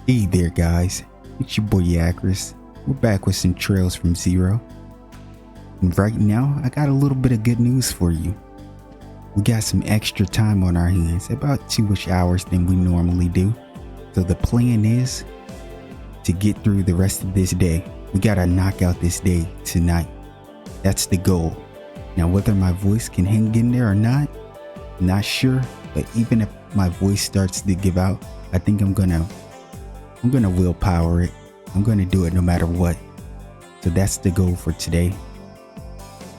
Hey there guys, it's your boy Yakris. We're back with some trails from Zero. And right now, I got a little bit of good news for you. We got some extra time on our hands, about 2-ish hours than we normally do. So the plan is to get through the rest of this day. We gotta knock out this day tonight. That's the goal. Now whether my voice can hang in there or not, I'm not sure. But even if my voice starts to give out, I think I'm gonna willpower it. I'm gonna do it no matter what. So that's the goal for today.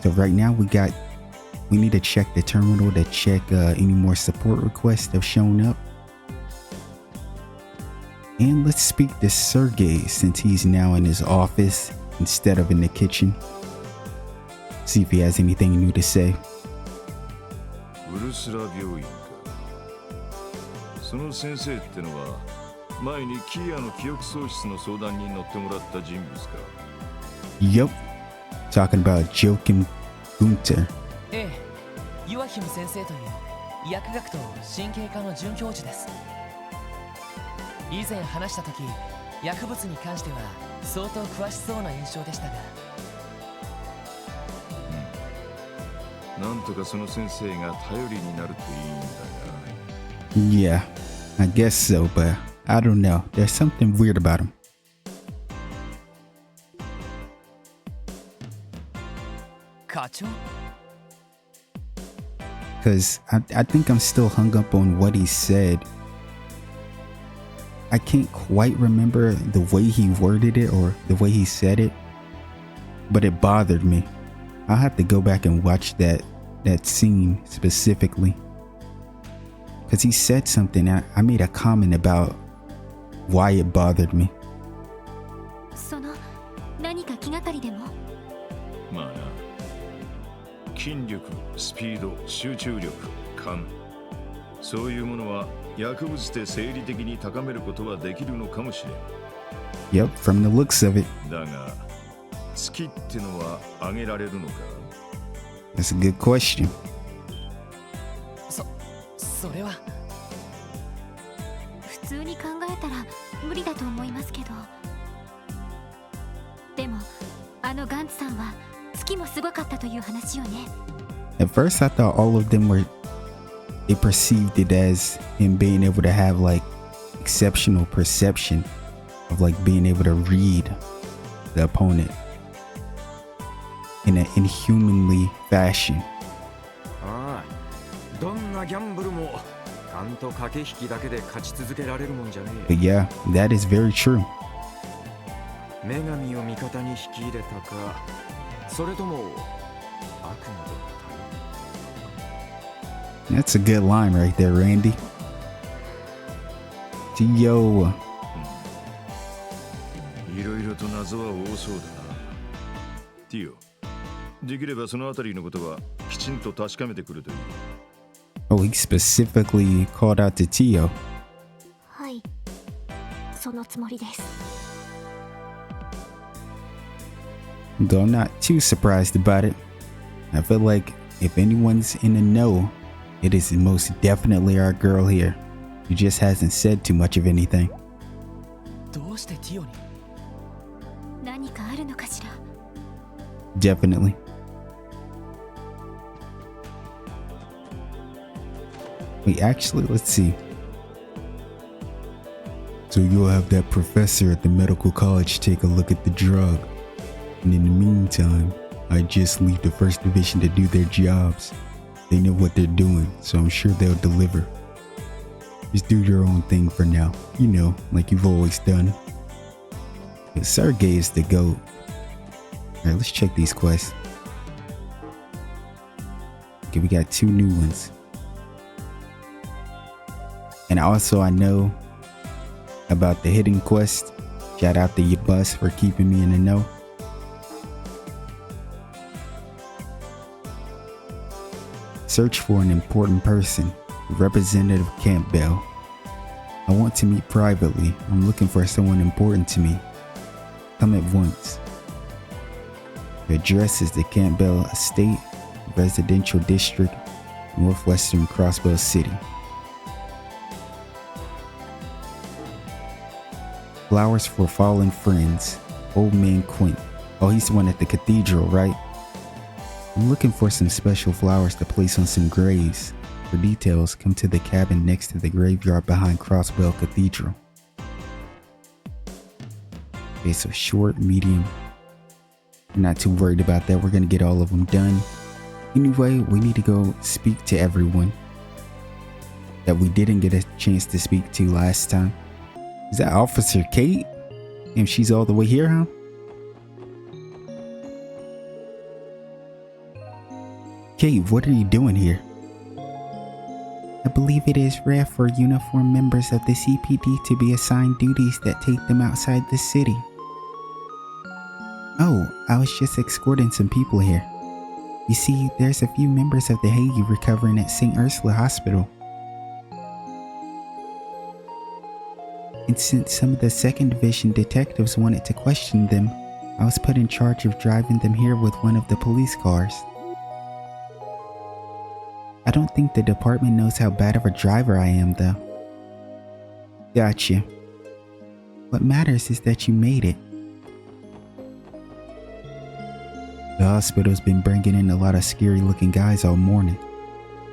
So right now we need to check the terminal to check any more support requests that have shown up. And let's speak to Sergey since he's now in his office instead of in the kitchen. See if he has anything new to say. その先生ってのは前にキーヤの記憶喪失の相談に乗ってもらった人物か。Yup, talking about Joachim Gunther. ええ、ユアヒム先生という薬学と神経科の准教授です。以前話した時、薬物に関しては相当詳しそうな印象でしたが。なんとかその先生が頼りになるといいんだが。Yeah, I guess so, but I don't know. There's something weird about him. 課長? Because I think I'm still hung up on what he said. I can't quite remember the way he worded it or the way he said it, but it bothered me. I'll have to go back and watch that scene specifically. Because he said something, I made a comment about why it bothered me. その何か気がかりでも。まあな、筋力、スピード、集中力、勘、そういうものは薬物で生理的に高めることはできるのかもしれん。 Yep, from the looks of it. だが、好きってのはあげられるのか? That's a good question. それは普通に考えたら無理だと思いますけど。でもあのガンツさんは月もすごかったという話よね。 At first I thought all of them they perceived it as him being able to have like exceptional perception of like being able to read the opponent in an inhumanly fashion. どんなギャンブルも勘と駆け引きだけで勝ち続けられるもんじゃねえ。 But yeah, that is very true. 女神を味方に引き入れたか、それとも悪魔で That's a good line right there, Randy. Tio. いろいろと謎は多そうだな。ティオ、できればそのあたりのことはきちんと確かめてくるといい。Oh, he specifically called out to Tio. はい、そのつもりです。 Though I'm not too surprised about it. I feel like if anyone's in the know, it is most definitely our girl here. Who just hasn't said too much of anything. どうしてティオに? 何かあるのかしら。 Definitely. Wait, actually, let's see. So you'll have that professor at the medical college take a look at the drug. And in the meantime, I just leave the first division to do their jobs. They know what they're doing, so I'm sure they'll deliver. Just do your own thing for now, you know, like you've always done. But Sergey is the GOAT. Alright, let's check these quests. Okay, we got 2 new ones. And also I know about the hidden quest. Shout out to your bus for keeping me in the know. Search for an important person. Representative Campbell. I want to meet privately. I'm looking for someone important to me. Come at once. The address is the Campbell Estate, Residential District, Northwestern Crossbow City. Flowers for fallen friends. Old man Quint. Oh, he's the one at the cathedral, right? I'm looking for some special flowers to place on some graves. For details, come to the cabin next to the graveyard behind Crosswell Cathedral. Okay, so short, medium. I'm not too worried about that. We're gonna get all of them done. Anyway, we need to go speak to everyone that we didn't get a chance to speak to last time. Is that Officer Kate? And she's all the way here, huh? Kate, what are you doing here? I believe it is rare for uniformed members of the CPD to be assigned duties that take them outside the city. Oh, I was just escorting some people here. You see, there's a few members of the Hague recovering at St. Ursula Hospital. And since some of the 2nd Division detectives wanted to question them, I was put in charge of driving them here with one of the police cars. I don't think the department knows how bad of a driver I am, though. Gotcha. What matters is that you made it. The hospital's been bringing in a lot of scary looking guys all morning.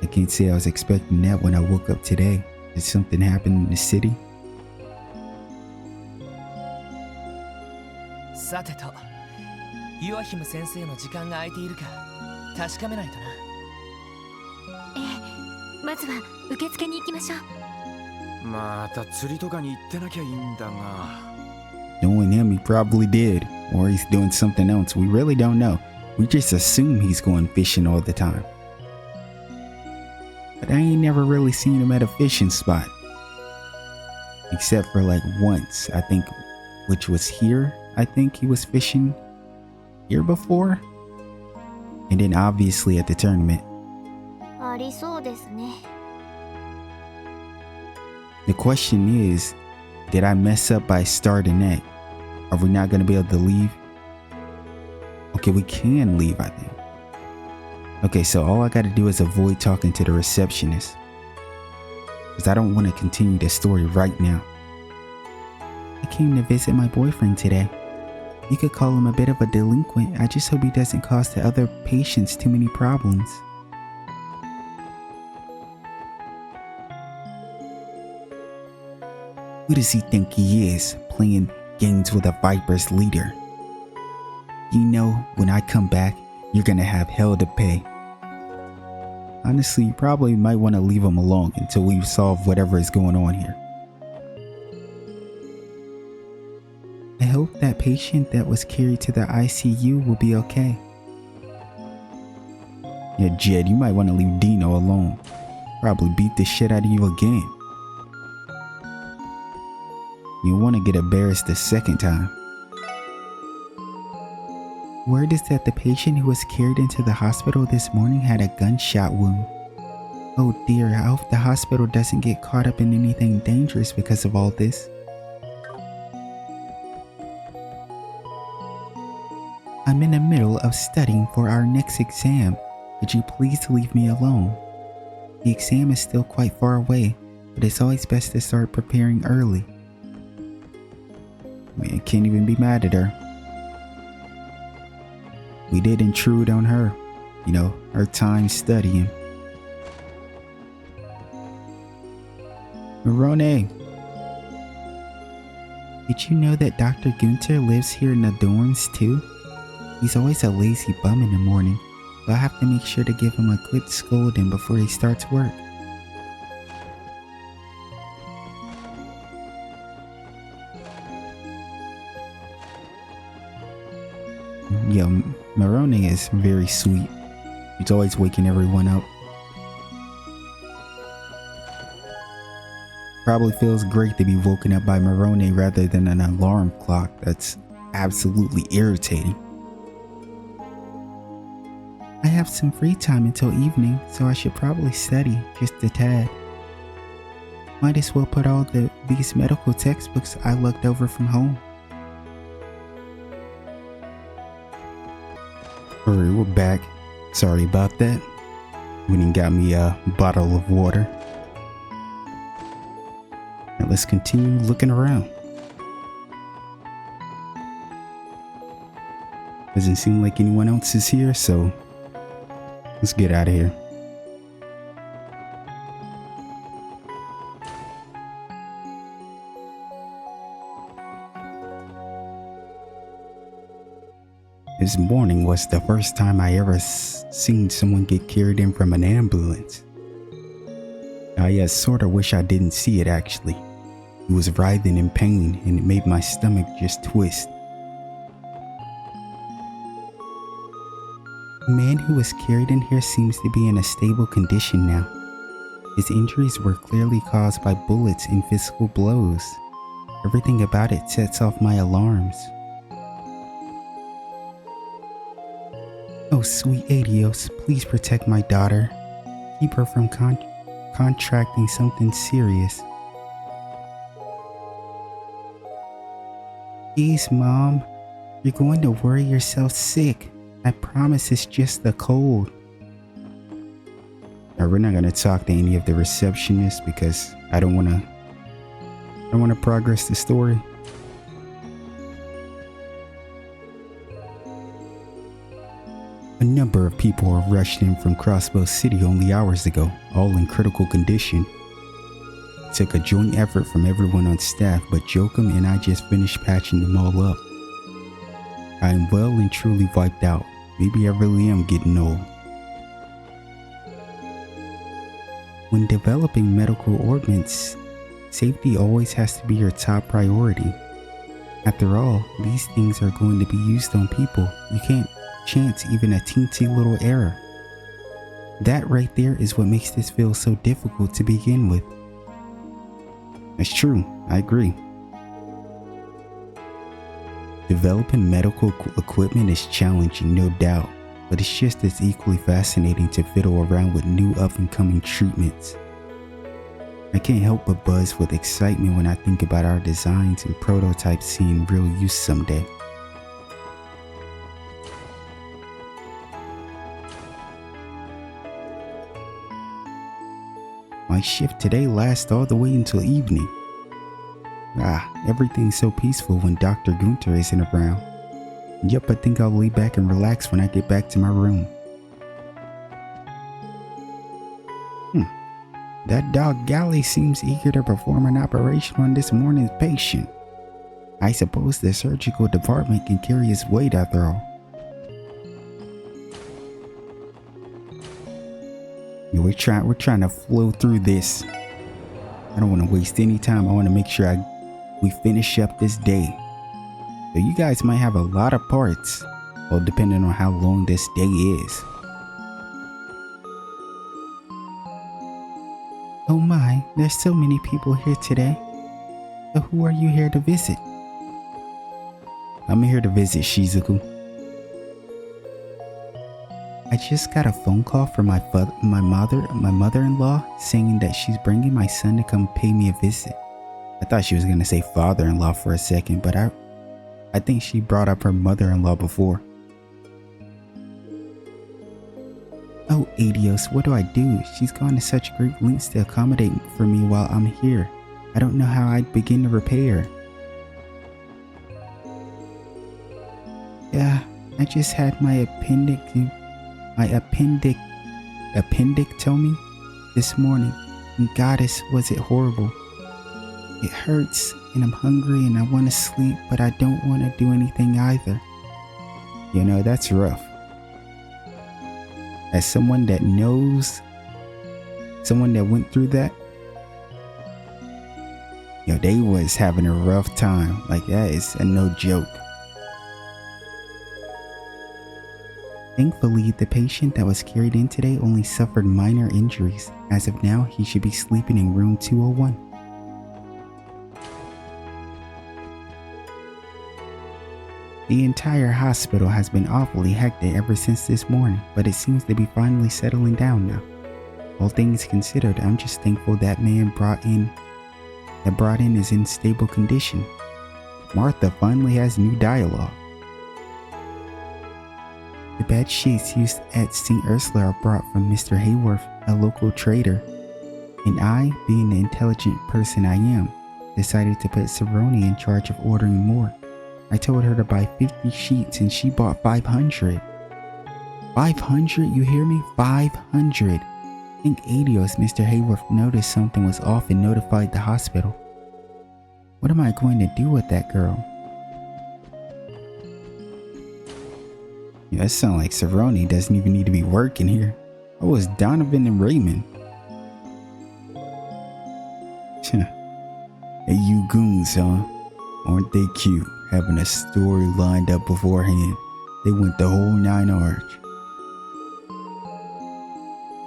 I can't say I was expecting that when I woke up today. Did something happen in the city? さてと、ユアヒム先生の時間が空いているか確かめないとな。まずは受付に行きましょう。また釣りとかに行ってなきゃいいんだが。Knowing him, he probably did. Or he's doing something else. We really don't know. We just assume he's going fishing all the time. But I ain't never really seen him at a fishing spot. Except for like once, I think, which was here. I think he was fishing here before. And then obviously at the tournament. ありそうですね。The question is, did I mess up by starting that? Are we not going to be able to leave? Okay, we can leave, I think. Okay, so all I got to do is avoid talking to the receptionist. Because I don't want to continue the story right now. I came to visit my boyfriend today. You could call him a bit of a delinquent. I just hope he doesn't cause the other patients too many problems. Who does he think he is, playing games with a Viper's leader? You know, when I come back, you're gonna have hell to pay. Honestly, you probably might want to leave him alone until we solve whatever is going on here. I hope that patient that was carried to the ICU will be okay. Yeah, Jed, you might want to leave Dino alone. Probably beat the shit out of you again. You want to get embarrassed the second time. Word is that the patient who was carried into the hospital this morning had a gunshot wound. Oh dear, I hope the hospital doesn't get caught up in anything dangerous because of all this. I'm in the middle of studying for our next exam. Could you please leave me alone? The exam is still quite far away, but it's always best to start preparing early. Man, can't even be mad at her. We did intrude on her, you know, her time studying. Morone, did you know that Dr. Gunther lives here in the dorms too? He's always a lazy bum in the morning, so I have to make sure to give him a good scolding before he starts work. Yeah, Morone is very sweet. He's always waking everyone up. Probably feels great to be woken up by Morone rather than an alarm clock. That's absolutely irritating. I have some free time until evening, so I should probably study just a tad. Might as well put all these medical textbooks I lugged over from home. Alright, we're back. Sorry about that. Winnie got me a bottle of water. Now let's continue looking around. Doesn't seem like anyone else is here, so let's get out of here. This morning was the first time I ever seen someone get carried in from an ambulance. I sorta wish I didn't see it actually. He was writhing in pain and it made my stomach just twist. The man who was carried in here seems to be in a stable condition now. His injuries were clearly caused by bullets and physical blows. Everything about it sets off my alarms. Oh, sweet Adios, please protect my daughter. Keep her from contracting something serious. Please, Mom. You're going to worry yourself sick. I promise it's just the cold. Now, we're not going to talk to any of the receptionists because I don't want to progress the story. A number of people were rushed in from Crossbow City only hours ago, all in critical condition. It took a joint effort from everyone on staff, but Jokum and I just finished patching them all up. I am well and truly wiped out. Maybe I really am getting old. When developing medical ordnance, safety always has to be your top priority. After all, these things are going to be used on people. You can't chance even a teensy little error. That right there is what makes this feel so difficult to begin with. That's true, I agree. Developing medical equipment is challenging, no doubt, but it's just as equally fascinating to fiddle around with new up-and-coming treatments. I can't help but buzz with excitement when I think about our designs and prototypes seeing real use someday. My shift today lasts all the way until evening. Everything's so peaceful when Dr. Gunther isn't around. Yep, I think I'll lay back and relax when I get back to my room. That dog Galley seems eager to perform an operation on this morning's patient. I suppose the surgical department can carry his weight after all. We're trying to flow through this. I don't want to waste any time. I want to make sure we finish up this day. So you guys might have a lot of parts, well, depending on how long this day is. Oh my, there's so many people here today. So who are you here to visit? I'm here to visit Shizuku. I just got a phone call from my mother-in-law saying that she's bringing my son to come pay me a visit. I thought she was going to say father-in-law for a second, but I think she brought up her mother-in-law before. Oh, Adios, what do I do? She's gone to such great lengths to accommodate for me while I'm here. I don't know how I'd begin to repay her. Yeah, I just had my appendectomy this morning, and goddess, was it horrible. It hurts, and I'm hungry, and I want to sleep, but I don't want to do anything either. You know, that's rough. As someone that knows, someone that went through that, they was having a rough time. Like, that is a no joke. Thankfully, the patient that was carried in today only suffered minor injuries. As of now, he should be sleeping in room 201. The entire hospital has been awfully hectic ever since this morning, but it seems to be finally settling down now. All things considered, I'm just thankful that man brought in is in stable condition. Martha finally has new dialogue. The bed sheets used at St. Ursula are brought from Mr. Hayworth, a local trader, and I, being the intelligent person I am, decided to put Cerrone in charge of ordering more. I told her to buy 50 sheets and she bought 500. 500, you hear me? 500. Think Adios, Mr. Hayworth noticed something was off and notified the hospital. What am I going to do with that girl? Yeah, that sounds like Cerrone doesn't even need to be working here. I was Donovan and Raymond. Hey, you goons, huh? Aren't they cute? Having a story lined up beforehand. They went the whole 9 arch.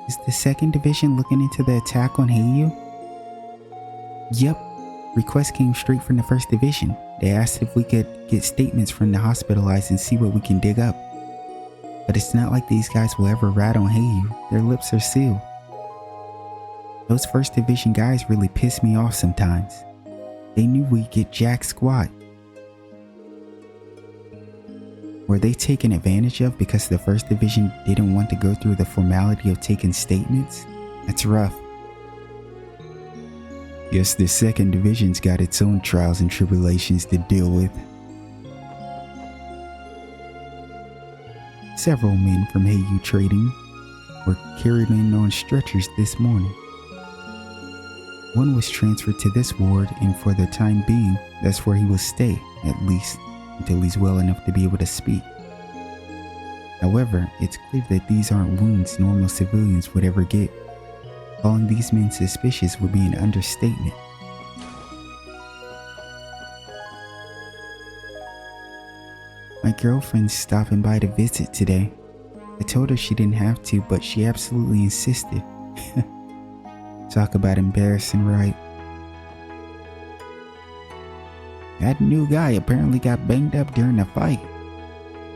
Is the 2nd Division looking into the attack on Heiyu? Yep. Request came straight from the 1st Division. They asked if we could get statements from the hospitalized and see what we can dig up. But it's not like these guys will ever rat on Heiyu. Their lips are sealed. Those 1st Division guys really piss me off sometimes. They knew we'd get jack squat. Were they taken advantage of because the 1st Division didn't want to go through the formality of taking statements? That's rough. Guess the 2nd Division's got its own trials and tribulations to deal with. Several men from Heiyu Trading were carried in on stretchers this morning. One was transferred to this ward, and for the time being, that's where he will stay, at least until he's well enough to be able to speak. However, it's clear that these aren't wounds normal civilians would ever get. Calling these men suspicious would be an understatement. My girlfriend's stopping by to visit today. I told her she didn't have to, but she absolutely insisted. Talk about embarrassing, right? That new guy apparently got banged up during a fight.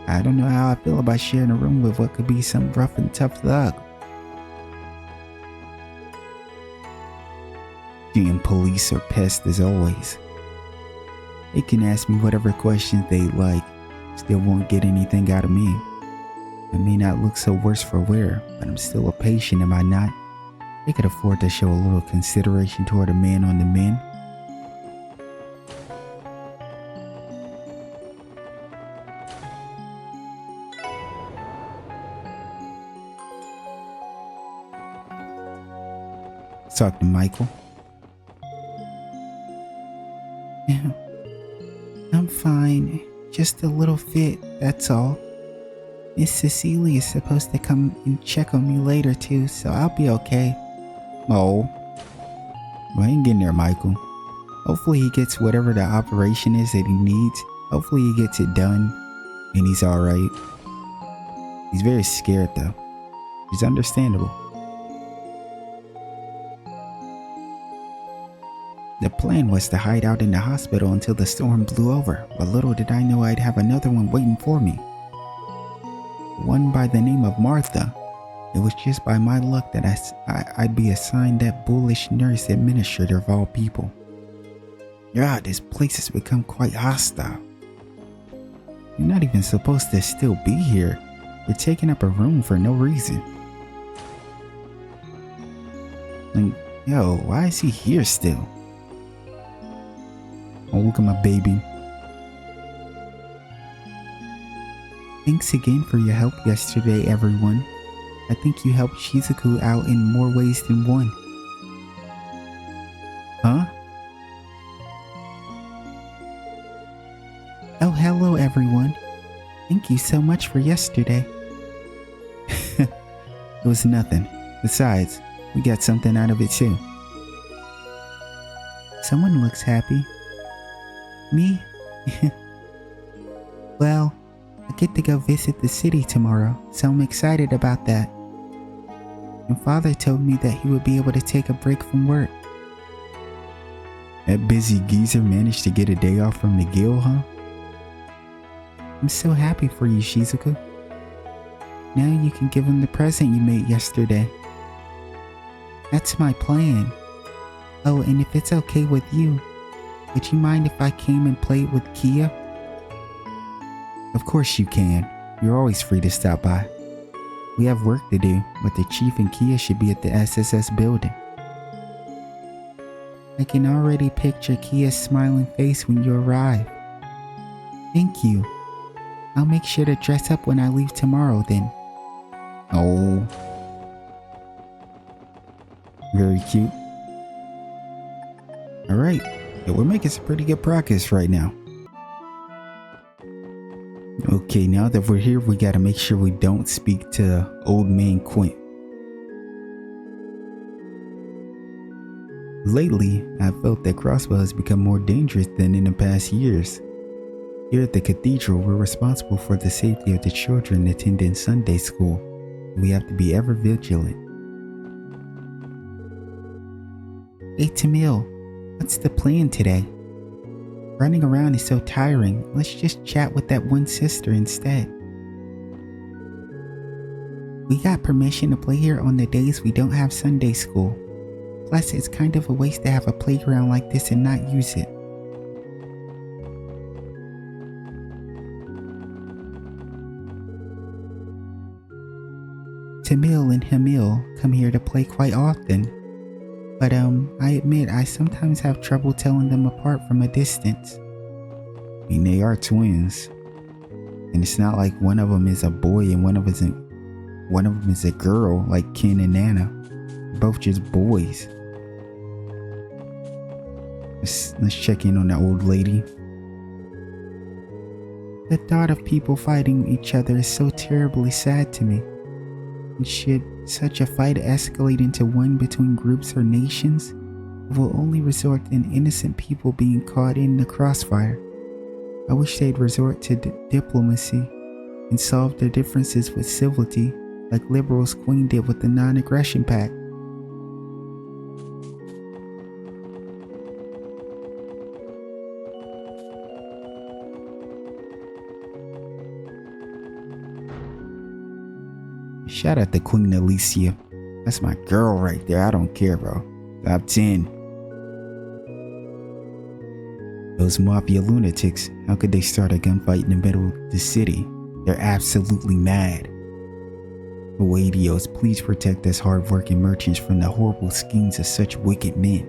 I don't know how I feel about sharing a room with what could be some rough and tough thug. Damn police are pests as always. They can ask me whatever questions they like, still won't get anything out of me. I may not look so worse for wear, but I'm still a patient, am I not? They could afford to show a little consideration toward a man on the men. Talk to Michael. Yeah, I'm fine. Just a little fit, that's all. Miss Cecilia is supposed to come and check on me later too, so I'll be okay. Oh. Well, hang in there, Michael. Hopefully he gets whatever the operation is that he needs. Hopefully he gets it done and he's alright. He's very scared though. It's understandable. The plan was to hide out in the hospital until the storm blew over, but little did I know I'd have another one waiting for me. One by the name of Martha. It was just by my luck that I'd be assigned that bullish nurse administrator of all people. Yeah, this place has become quite hostile. You're not even supposed to still be here. You're taking up a room for no reason. Like, yo, why is he here still? Oh, look at my baby. Thanks again for your help yesterday, everyone. I think you helped Shizuku out in more ways than one. Huh? Oh, hello, everyone. Thank you so much for yesterday. It was nothing. Besides, we got something out of it too. Someone looks happy. Me? Well, I get to go visit the city tomorrow, so I'm excited about that. And Father told me that he would be able to take a break from work. That busy geezer managed to get a day off from the guild, huh? I'm so happy for you, Shizuku. Now you can give him the present you made yesterday. That's my plan. Oh, and if it's okay with you, would you mind if I came and played with Kia? Of course you can. You're always free to stop by. We have work to do, but the Chief and Kia should be at the SSS building. I can already picture Kia's smiling face when you arrive. Thank you. I'll make sure to dress up when I leave tomorrow then. Oh. Very cute. Alright. Yeah, we're making some pretty good progress right now. Okay, now that we're here, we gotta make sure we don't speak to old man Quint. Lately, I've felt that Crosswell has become more dangerous than in the past years. Here at the cathedral, we're responsible for the safety of the children attending Sunday school. We have to be ever vigilant. Hey Tamil, what's the plan today? Running around is so tiring. Let's just chat with that one sister instead. We got permission to play here on the days we don't have Sunday school. Plus, it's kind of a waste to have a playground like this and not use it. Tamil and Hamil come here to play quite often. But I admit I sometimes have trouble telling them apart from a distance. I mean, they are twins. And it's not like one of them is a boy and one of them is a girl like Ken and Nana. They're both just boys. Let's check in on that old lady. The thought of people fighting each other is so terribly sad to me. And should such a fight escalate into one between groups or nations, it will only result in innocent people being caught in the crossfire. I wish they'd resort to diplomacy and solve their differences with civility, like Liberal's Queen did with the Non-Aggression Pact. Shout out to Queen Alicia. That's my girl right there. I don't care, bro. Top 10. Those mafia lunatics, how could they start a gunfight in the middle of the city? They're absolutely mad. Oadios, please protect us hard-working merchants from the horrible schemes of such wicked men.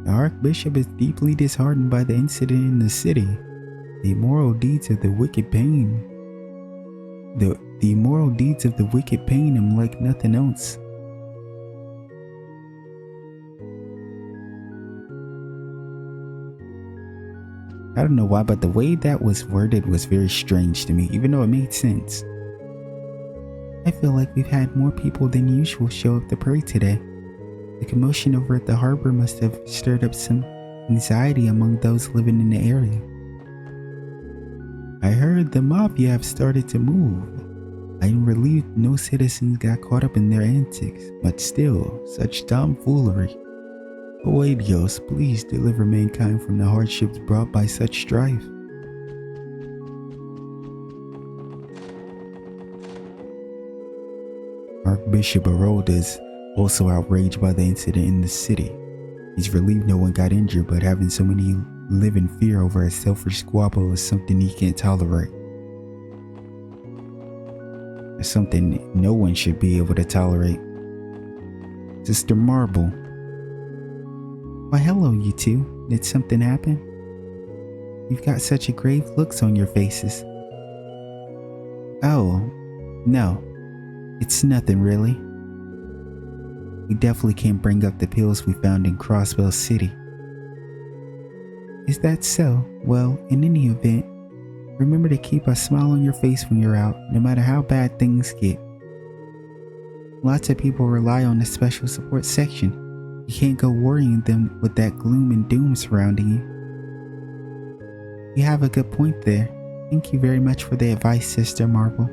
The Archbishop is deeply disheartened by the incident in the city. The immoral deeds of the wicked pain him like nothing else. I don't know why, but the way that was worded was very strange to me, even though it made sense. I feel like we've had more people than usual show up to pray today. The commotion over at the harbor must have stirred up some anxiety among those living in the area. I heard the mafia have started to move. I am relieved no citizens got caught up in their antics, but still, such tomfoolery. Oadios, please deliver mankind from the hardships brought by such strife. Archbishop Arolda is also outraged by the incident in the city. He's relieved no one got injured, but having so many live in fear over a selfish squabble is something he can't tolerate. It's something no one should be able to tolerate. Sister Marble. Why hello you two. Did something happen? You've got such a grave looks on your faces. Oh, no. It's nothing really. We definitely can't bring up the pills we found in Crosswell City. Is that so? Well, in any event, remember to keep a smile on your face when you're out, no matter how bad things get. Lots of people rely on the special support section. You can't go worrying them with that gloom and doom surrounding you. You have a good point there. Thank you very much for the advice, Sister Marble.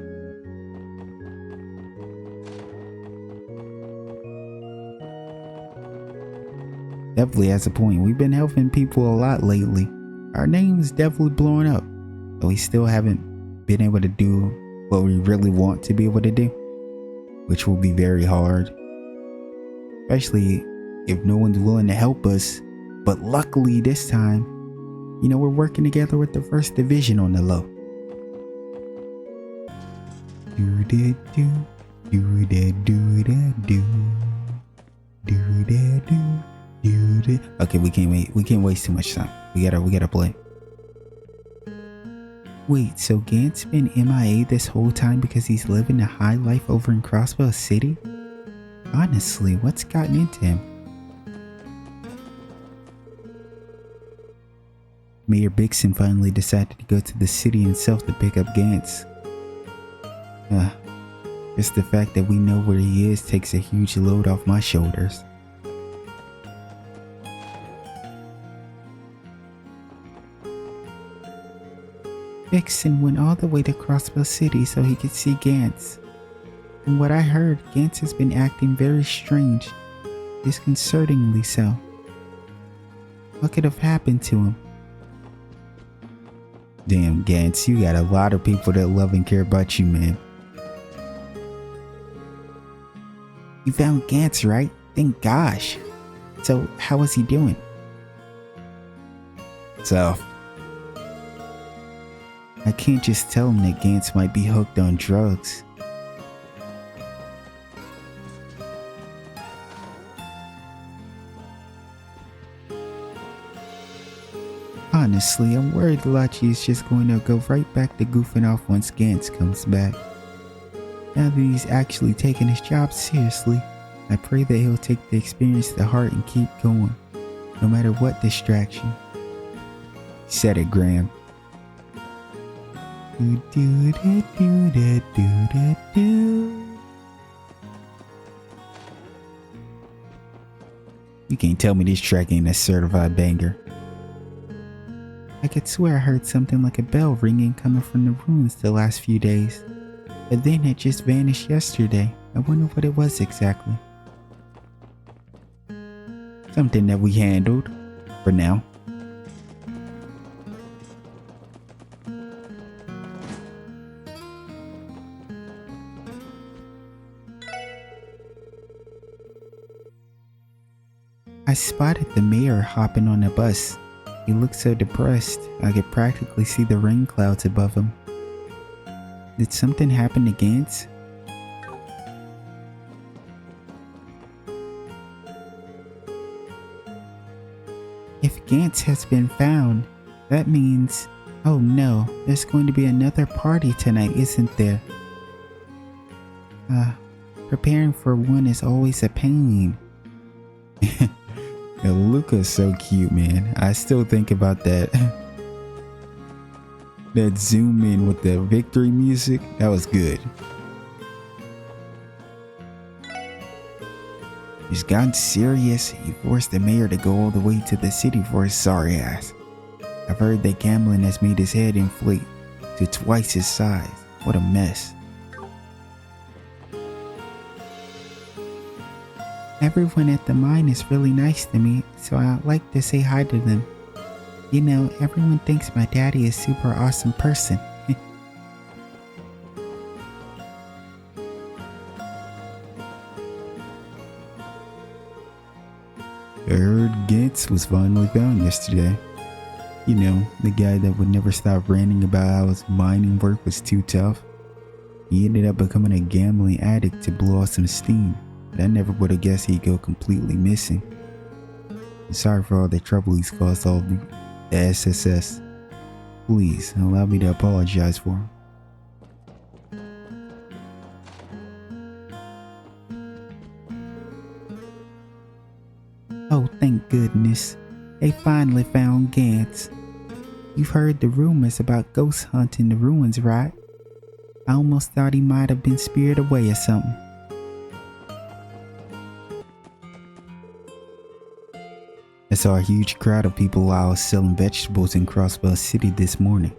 Definitely has a point. We've been helping people a lot lately. Our name is definitely blowing up, but we still haven't been able to do what we really want to be able to do, which will be very hard, especially if no one's willing to help us. But luckily this time, we're working together with the 1st Division on the low. Do-da-do, do-da-do-da-do, do-da-do, do-da-do. Okay, we can't wait. We can't waste too much time. We gotta play. Wait, so Gant's been MIA this whole time because he's living a high life over in Crossbow City? Honestly, what's gotten into him? Mayor Bixon finally decided to go to the city himself to pick up Gantz. Just the fact that we know where he is takes a huge load off my shoulders. Bixon went all the way to Crossbow City so he could see Gantz. From what I heard, Gantz has been acting very strange, disconcertingly so. What could have happened to him? Damn, Gantz, you got a lot of people that love and care about you, man. You found Gantz, right? Thank gosh. So, how was he doing? So, I can't just tell him that Gantz might be hooked on drugs. Honestly, I'm worried Lachi is just going to go right back to goofing off once Gantz comes back. Now that he's actually taking his job seriously, I pray that he'll take the experience to heart and keep going, no matter what distraction. Said it, Graham. You can't tell me this track ain't a certified banger. I could swear I heard something like a bell ringing coming from the ruins the last few days, but then it just vanished yesterday. I wonder what it was exactly. Something that we handled, for now. I spotted the mayor hopping on a bus. He looked so depressed, I could practically see the rain clouds above him. Did something happen to Gantz? If Gantz has been found, that means... Oh no, there's going to be another party tonight, isn't there? Preparing for one is always a pain. Yeah, Luca's so cute, man. I still think about that. That zoom in with the victory music, that was good. He's gotten serious. He forced the mayor to go all the way to the city for his sorry ass. I've heard that gambling has made his head inflate to twice his size. What a mess. Everyone at the mine is really nice to me, so I like to say hi to them. You know, everyone thinks my daddy is a super awesome person. I heard Gantz was finally found yesterday. You know, the guy that would never stop ranting about how his mining work was too tough. He ended up becoming a gambling addict to blow off some steam. But I never would have guessed he'd go completely missing. I'm sorry for all the trouble he's caused all the SSS. Please, allow me to apologize for him. Oh, thank goodness. They finally found Gantz. You've heard the rumors about ghost hunting the ruins, right? I almost thought he might have been spirited away or something. I saw a huge crowd of people while I was selling vegetables in Crossbow City this morning.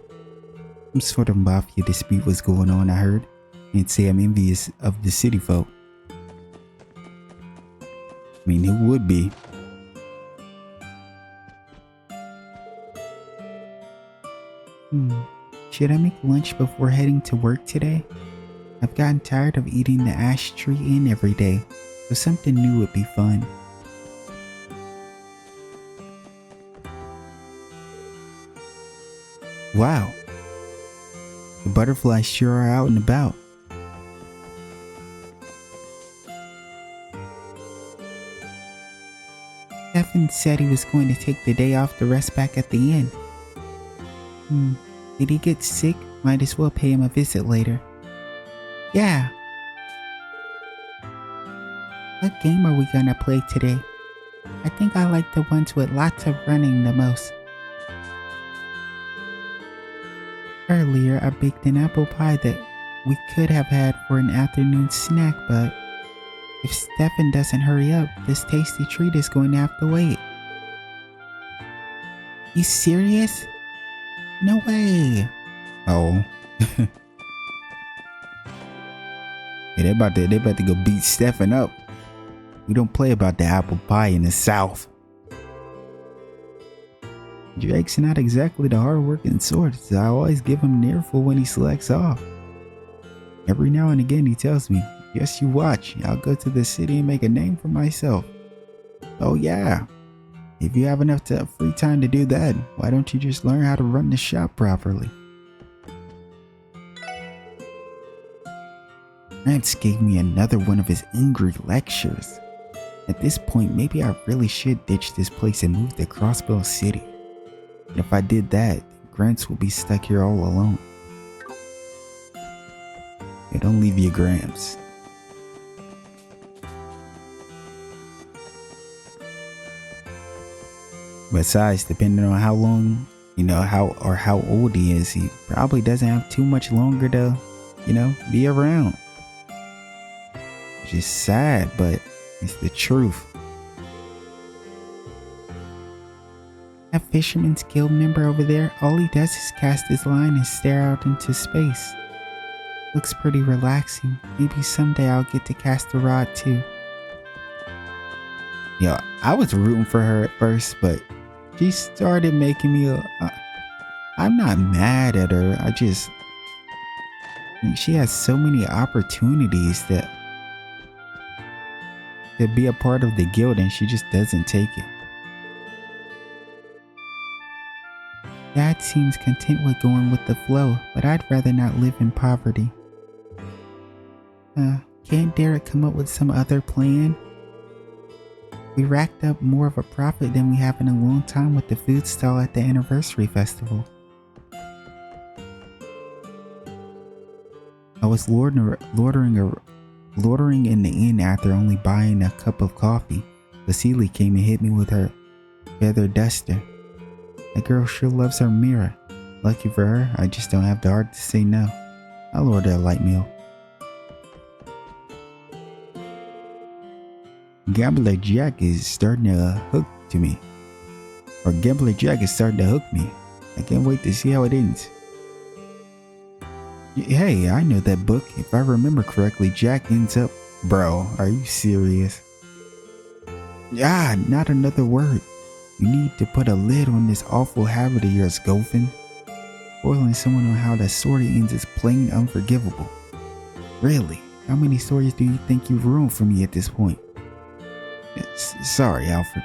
Some sort of mafia dispute was going on, I heard, and say I'm envious of the city folk. I mean, who would be? Should I make lunch before heading to work today? I've gotten tired of eating the ash tree in every day, so something new would be fun. Wow, the butterflies sure are out and about. Stefan said he was going to take the day off to rest back at the inn. Did he get sick? Might as well pay him a visit later. Yeah. What game are we gonna play today? I think I like the ones with lots of running the most. Earlier, I baked an apple pie that we could have had for an afternoon snack, but if Stefan doesn't hurry up, this tasty treat is going to have to wait. You serious? No way. Oh. Yeah, they about to go beat Stefan up. We don't play about the apple pie in the South. Drake's not exactly the hard-working sort, so I always give him an earful when he selects off. Every now and again he tells me, "Yes, you watch, I'll go to the city and make a name for myself." Oh yeah, if you have enough free time to do that, why don't you just learn how to run the shop properly? Rance gave me another one of his angry lectures. At this point, maybe I really should ditch this place and move to Crossbell City. And if I did that, Grants will be stuck here all alone. Hey, don't leave your Gramps. Besides, depending on how long, how old he is, he probably doesn't have too much longer to, be around. Which is sad, but it's the truth. That Fisherman's Guild member over there, all he does is cast his line and stare out into space. Looks pretty relaxing. Maybe someday I'll get to cast a rod too. I was rooting for her at first, but she started making me I'm not mad at her. She has so many opportunities to be a part of the guild, and she just doesn't take it. Dad seems content with going with the flow, but I'd rather not live in poverty. Can't Derek come up with some other plan? We racked up more of a profit than we have in a long time with the food stall at the anniversary festival. I was loitering in the inn after only buying a cup of coffee. Vasily came and hit me with her feather duster. That girl sure loves her mirror. Lucky for her, I just don't have the heart to say no. I'll order a light meal. Gambler Jack is starting to hook me. I can't wait to see how it ends. Hey, I know that book. If I remember correctly, Jack ends up... Bro, are you serious? Not another word. You need to put a lid on this awful habit of yours, Goffin. Spoiling someone on how the story ends is plain unforgivable. Really, how many stories do you think you've ruined for me at this point? Sorry, Alfred.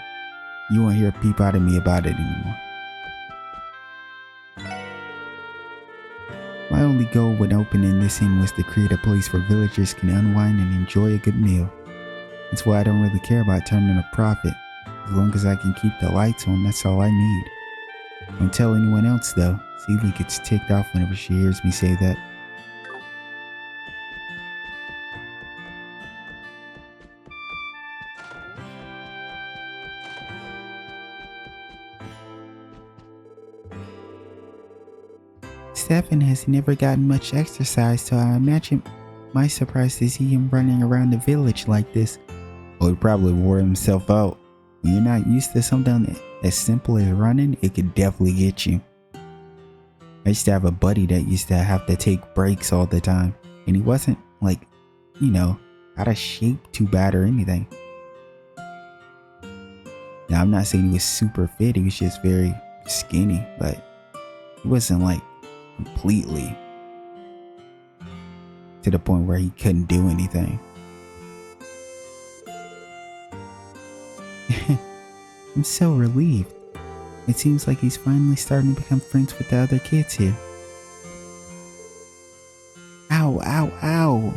You won't hear a peep out of me about it anymore. My only goal when opening this inn was to create a place where villagers can unwind and enjoy a good meal. That's why I don't really care about turning a profit. As long as I can keep the lights on, that's all I need. Don't tell anyone else though. Celie gets ticked off whenever she hears me say that. Stefan has never gotten much exercise, so I imagine my surprise to see him running around the village like this. Well, he probably wore himself out. When you're not used to something as simple as running, it could definitely get you. I used to have a buddy that used to have to take breaks all the time, and he wasn't out of shape too bad or anything. Now, I'm not saying he was super fit, he was just very skinny, but he wasn't completely to the point where he couldn't do anything. I'm so relieved. It seems like he's finally starting to become friends with the other kids here. Ow, ow, ow.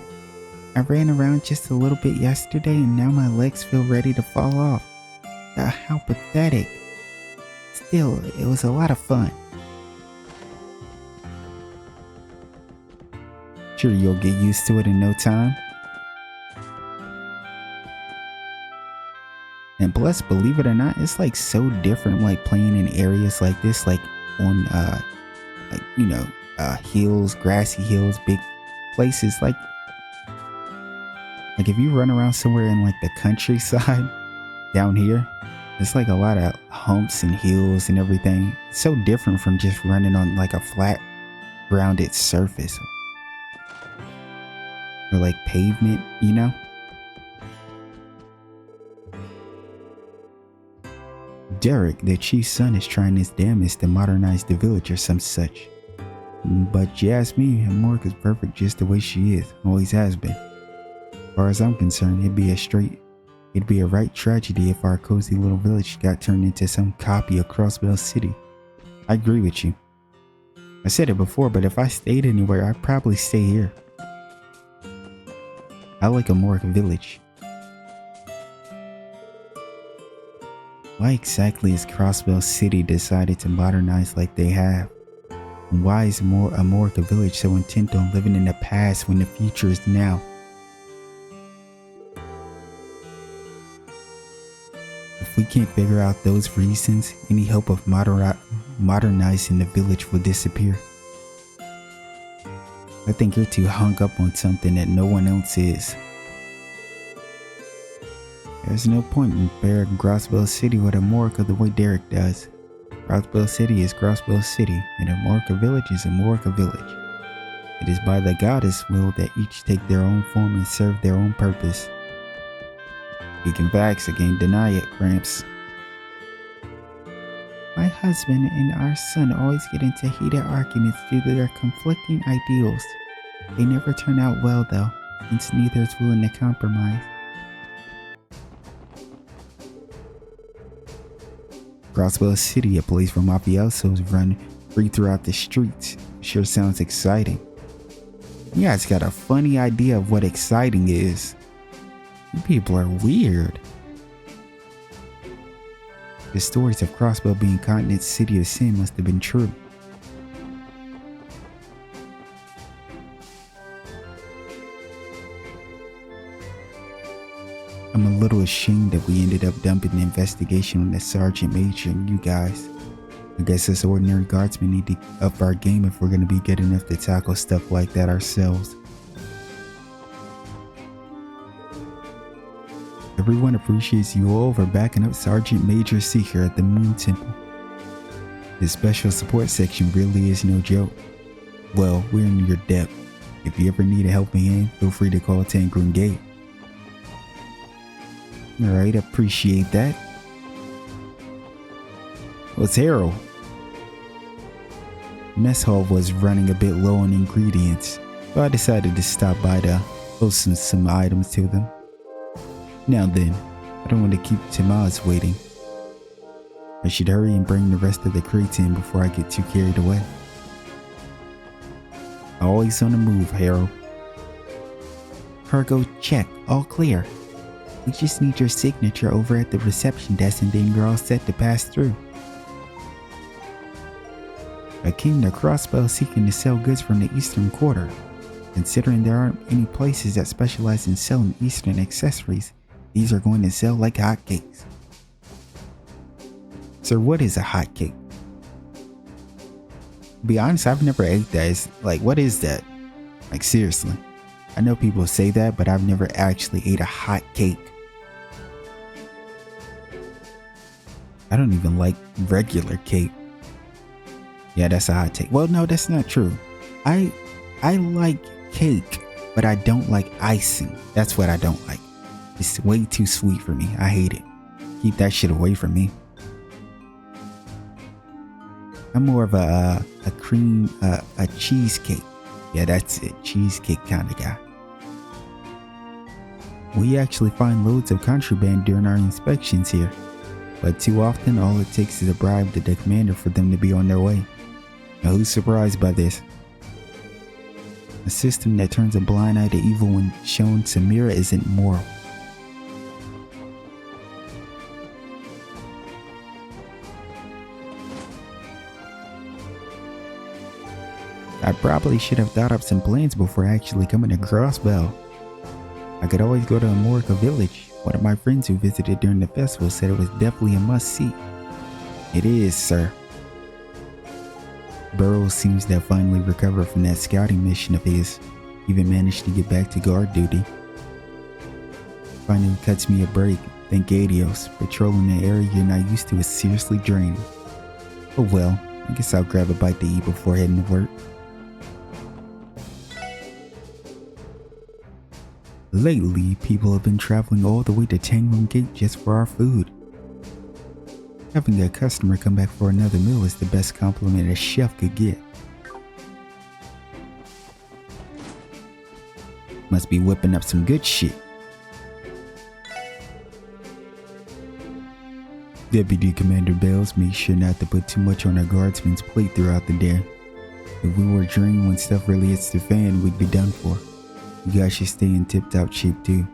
I ran around just a little bit yesterday and now my legs feel ready to fall off. how pathetic. Still, it was a lot of fun. Sure, you'll get used to it in no time. And plus, believe it or not, it's like so different, like playing in areas like this, like on, like, you know, hills, grassy hills, big places. Like if you run around somewhere in like the countryside down here, it's like a lot of humps and hills and everything. It's so different from just running on like a flat, grounded surface. Or like pavement, you know? Derek, the chief's son, is trying his damnedest to modernize the village or some such. But you ask me, Amork is perfect just the way she is, always has been. As far as I'm concerned, it'd be a right tragedy if our cozy little village got turned into some copy of Crossbell City. I agree with you. I said it before, but if I stayed anywhere, I'd probably stay here. I like Amork Village. Why exactly has Crossbell City decided to modernize like they have? And why is Amork Village so intent on living in the past when the future is now? If we can't figure out those reasons, any hope of modernizing the village will disappear. I think you're too hung up on something that no one else is. There's no point in comparing Crossbell City with Amork the way Derek does. Crossbell City is Crossbell City, and Amork Village is Amork Village. It is by the goddess will that each take their own form and serve their own purpose. You can vax, I can't deny it, Gramps. My husband and our son always get into heated arguments due to their conflicting ideals. They never turn out well though, since neither is willing to compromise. Crossbell City, a place where mafiosos run free throughout the streets. Sure sounds exciting. You guys got a funny idea of what exciting is. You people are weird. The stories of Crossbell being Continent's city of sin must have been true. I'm a little ashamed that we ended up dumping the investigation on the Sergeant Major and you guys. I guess us ordinary guardsmen need to up our game if we're going to be good enough to tackle stuff like that ourselves. Everyone appreciates you all for backing up Sergeant Major Seeker at the Moon Temple. This special support section really is no joke. Well, we're in your debt. If you ever need a helping hand, feel free to call Tangrun Gate. Alright, appreciate that. What's Harold? Mess hall was running a bit low on ingredients, so I decided to stop by to post some items to them. Now then, I don't want to keep Tamaz waiting. I should hurry and bring the rest of the crates in before I get too carried away. Always on the move, Harold. Cargo check, all clear. We just need your signature over at the reception desk and then you're all set to pass through. I came to Crossbell seeking to sell goods from the Eastern Quarter. Considering there aren't any places that specialize in selling Eastern accessories, these are going to sell like hotcakes. Sir, what is a hotcake? To be honest, I've never ate that. It's like, what is that? Like, seriously. I know people say that, but I've never actually ate a hot cake. I don't even like regular cake. Yeah, that's a hot take. Well, no, that's not true. I like cake, but I don't like icing. That's what I don't like. It's way too sweet for me. I hate it. Keep that shit away from me. I'm more of a cheesecake. Yeah, that's it. Cheesecake kind of guy. We actually find loads of contraband during our inspections here. But too often, all it takes is a bribe to the commander for them to be on their way. Now, who's surprised by this? A system that turns a blind eye to evil when shown Samira isn't moral. I probably should have thought up some plans before actually coming across Belle. I could always go to Amorica Village. One of my friends who visited during the festival said it was definitely a must-see. It is, sir. Burrows seems to have finally recovered from that scouting mission of his. Even managed to get back to guard duty. Finally cuts me a break. Thank Adios. Patrolling the area you're not used to is seriously draining. Oh well, I guess I'll grab a bite to eat before heading to work. Lately, people have been traveling all the way to Tanglin Gate just for our food. Having a customer come back for another meal is the best compliment a chef could get. Must be whipping up some good shit. Deputy Commander Bells made sure not to put too much on our guardsman's plate throughout the day. If we were draining when stuff really hits the fan, we'd be done for. You guys should stay in tip-top shape too.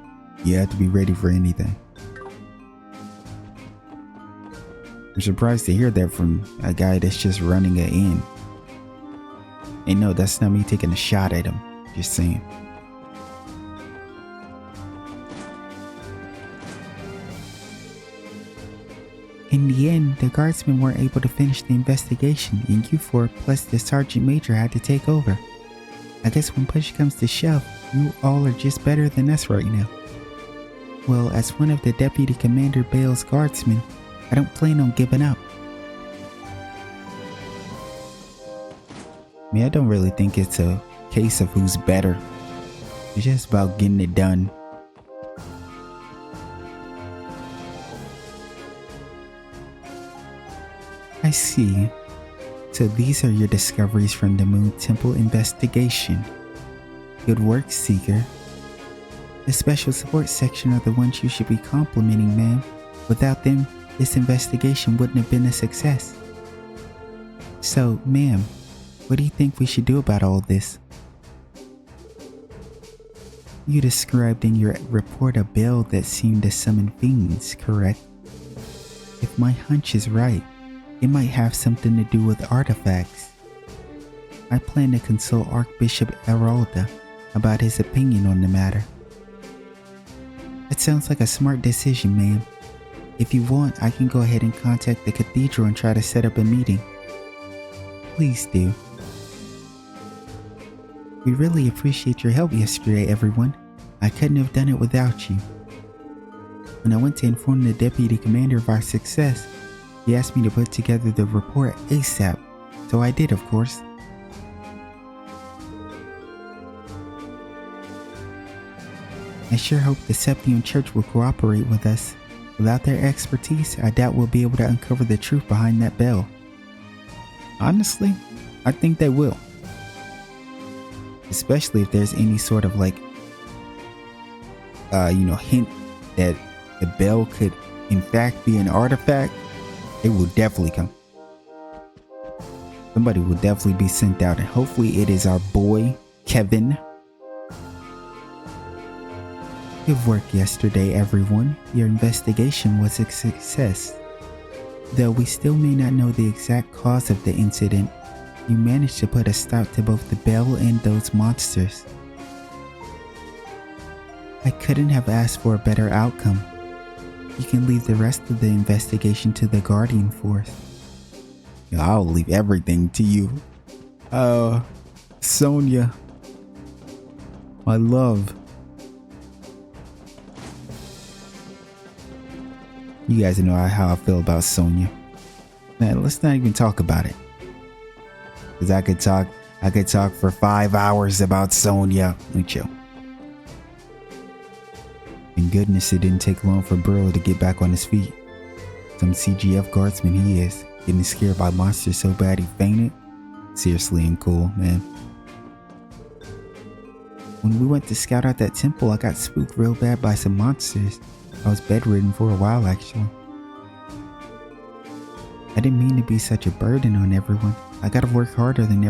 You have to be ready for anything. I'm surprised to hear that from a guy that's just running an inn. And no, that's not me taking a shot at him. Just saying. In the end, the guardsmen weren't able to finish the investigation, and you four plus the sergeant major had to take over. I guess when push comes to shove, you all are just better than us right now. Well, as one of the Deputy Commander Bale's guardsmen, I don't plan on giving up. I mean, I don't really think it's a case of who's better. It's just about getting it done. I see. So these are your discoveries from the Moon Temple investigation. Good work, Seeker. The special support section are the ones you should be complimenting, ma'am. Without them, this investigation wouldn't have been a success. So, ma'am, what do you think we should do about all this? You described in your report a bell that seemed to summon fiends, correct? If my hunch is right, it might have something to do with artifacts. I plan to consult Archbishop Eralda about his opinion on the matter. It sounds like a smart decision, ma'am. If you want, I can go ahead and contact the cathedral and try to set up a meeting. Please do. We really appreciate your help yesterday, everyone. I couldn't have done it without you. When I went to inform the Deputy Commander of our success, he asked me to put together the report ASAP, so I did, of course. I sure hope the Septian Church will cooperate with us. Without their expertise, I doubt we'll be able to uncover the truth behind that bell. Honestly, I think they will. Especially if there's any sort of hint that the bell could in fact be an artifact. It will definitely come. Somebody will definitely be sent out, and hopefully it is our boy, Kevin. Good work yesterday, everyone. Your investigation was a success. Though we still may not know the exact cause of the incident, you managed to put a stop to both the bell and those monsters. I couldn't have asked for a better outcome. You can leave the rest of the investigation to the Guardian Force. I'll leave everything to you. Sonia. My love. You guys know how I feel about Sonia. Man, let's not even talk about it. Cause I could talk for 5 hours about Sonia. Let me chill. Thank goodness it didn't take long for Burrow to get back on his feet. Some CGF guardsman he is, getting scared by monsters so bad he fainted. Seriously uncool, man. When we went to scout out that temple, I got spooked real bad by some monsters. I was bedridden for a while actually. I didn't mean to be such a burden on everyone. I gotta work harder than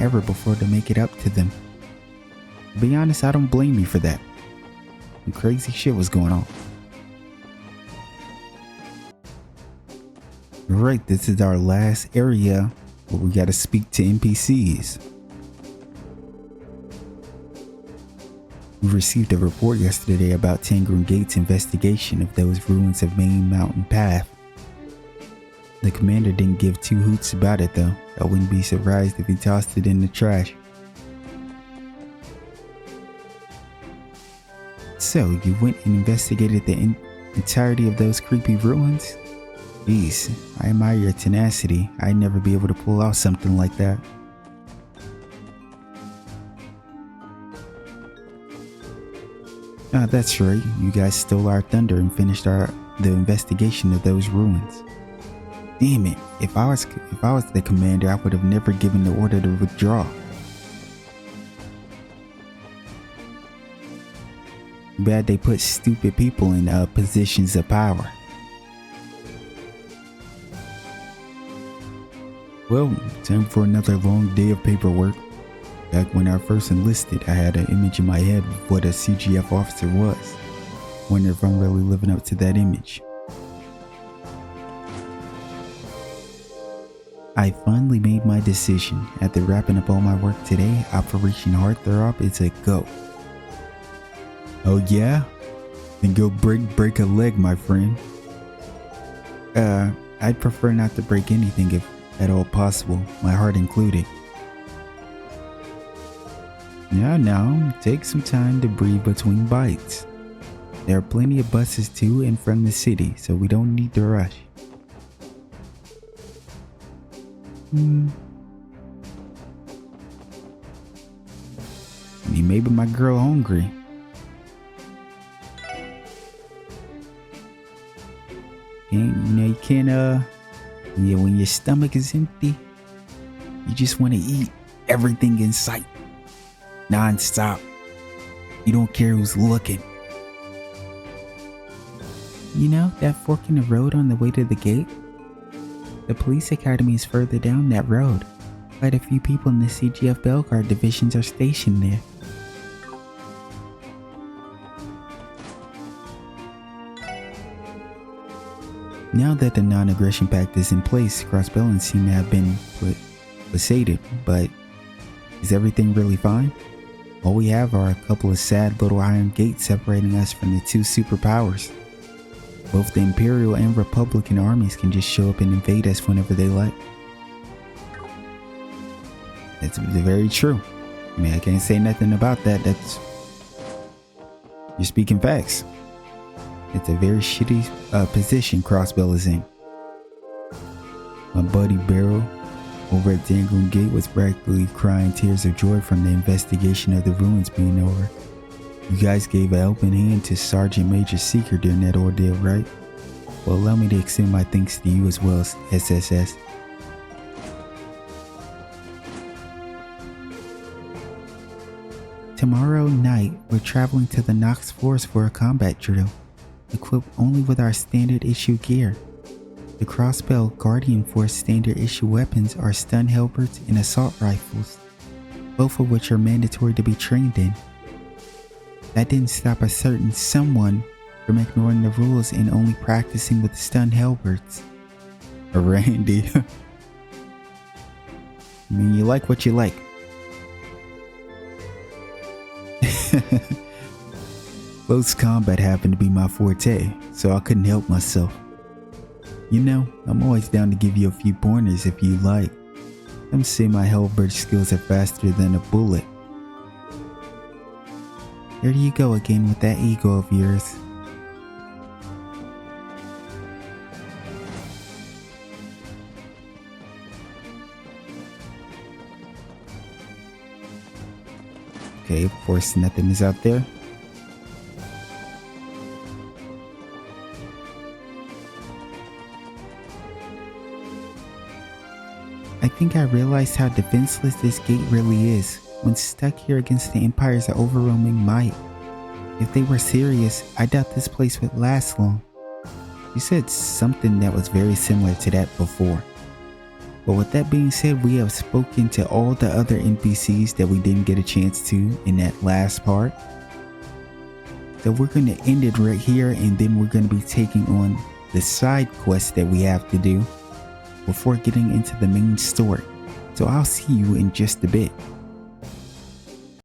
ever before to make it up to them. To be honest, I don't blame you for that. Some crazy shit was going on. Right, this is our last area but we gotta speak to NPCs. We received a report yesterday about Tangerine Gate's investigation of those ruins of Main Mountain Path. The commander didn't give two hoots about it though. I wouldn't be surprised if he tossed it in the trash. So, you went and investigated the entirety of those creepy ruins? Jeez, I admire your tenacity. I'd never be able to pull off something like that. Ah, that's right. You guys stole our thunder and finished the investigation of those ruins. Damn it! If I was the commander, I would have never given the order to withdraw. Bad they put stupid people in positions of power. Well, time for another long day of paperwork. Back when I first enlisted, I had an image in my head of what a CGF officer was. Wonder if I'm really living up to that image. I finally made my decision. After wrapping up all my work today, Operation Heartthrob is a go. Oh yeah? Then go break a leg, my friend. I'd prefer not to break anything if at all possible, my heart included. Now, take some time to breathe between bites. There are plenty of buses to and from the city, so we don't need to rush. I mean, maybe my girl hungry. You can't, when your stomach is empty, you just want to eat everything in sight. Non-stop. You don't care who's looking. You know, that fork in the road on the way to the gate? The police academy is further down that road. Quite a few people in the CGF Belguard divisions are stationed there. Now that the non-aggression pact is in place, Crossbellans seem to have been placated, but is everything really fine? All we have are a couple of sad little iron gates separating us from the two superpowers. Both the Imperial and Republican armies can just show up and invade us whenever they like. That's very true. I mean, I can't say nothing about that. You're speaking facts. It's a very shitty position Crossbell is in. My buddy Barrow over at Tangerine Gate was practically crying tears of joy from the investigation of the ruins being over. You guys gave a helping hand to Sergeant Major Seeker during that ordeal, right? Well, allow me to extend my thanks to you as well, SSS. Tomorrow night, we're traveling to the Nox Forest for a combat drill, equipped only with our standard issue gear. The Crossbell Guardian Force standard issue weapons are stun halberds and assault rifles, both of which are mandatory to be trained in. That didn't stop a certain someone from ignoring the rules and only practicing with stun halberds. Randy. I mean, you like what you like. Close combat happened to be my forte, so I couldn't help myself. You know, I'm always down to give you a few pointers if you like. Some say my halberd skills are faster than a bullet. There you go again with that ego of yours. Okay, of course nothing is out there. I think I realized how defenseless this gate really is when stuck here against the Empire's overwhelming might. If they were serious, I doubt this place would last long. You said something that was very similar to that before. But with that being said, we have spoken to all the other NPCs that we didn't get a chance to in that last part. So we're going to end it right here, and then we're going to be taking on the side quest that we have to do before getting into the main story. So I'll see you in just a bit.